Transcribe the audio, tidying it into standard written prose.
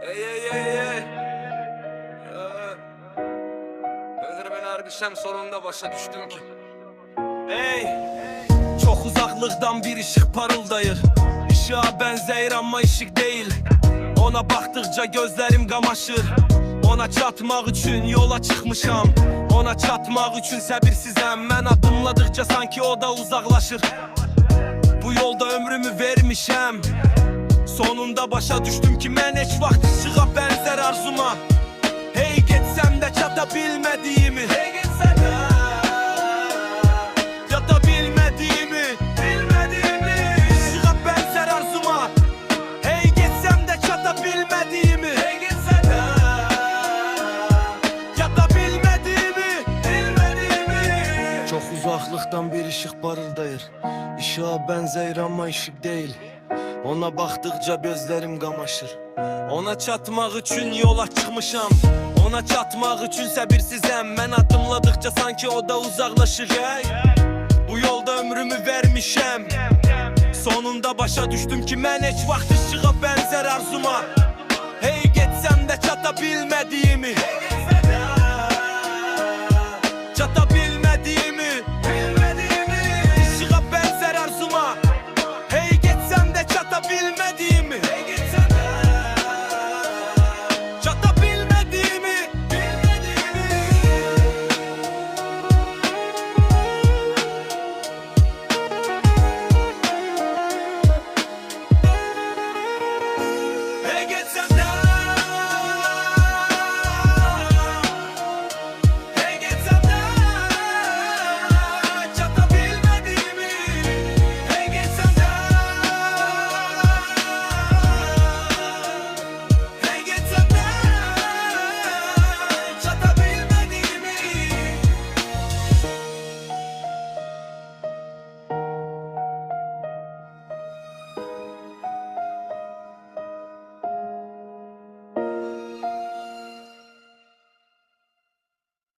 Ey. Özer ben harbisem sonunda başa düştüm ki. Ey, çok uzaklıktan bir ışık parıldayır. Işığa benzeyir ama ışık değil. Ona baktıkça gözlerim kamaşır. Ona çatmak için yola çıkmışam. Ona çatmak için səbirsizəm. Mən adımladıkça sanki o da uzaklaşır. Bu yolda ömrümü vermişəm. Sonunda başa düştüm ki mən heç vaxt ışığa benzer arzuma. Hey getsəm də çata bilmədiyimi, hey getsəm də yata bilmədiyimi, ışığa benzer arzuma. Hey getsəm də çata bilmədiyimi, hey getsəm də yata bilmədiyimi. Çok uzaklıktan bir ışık parıldayır. Işığa benzeyir ama ışık değil. Ona baktıkça gözlerim kamaşır. Ona çatmak için yola çıkmışam. Ona çatmak için səbirsizəm. Mən adımladıkça sanki o da uzaklaşır. Bu yolda ömrümü vermişəm. Sonunda başa düştüm ki mən heç vaxt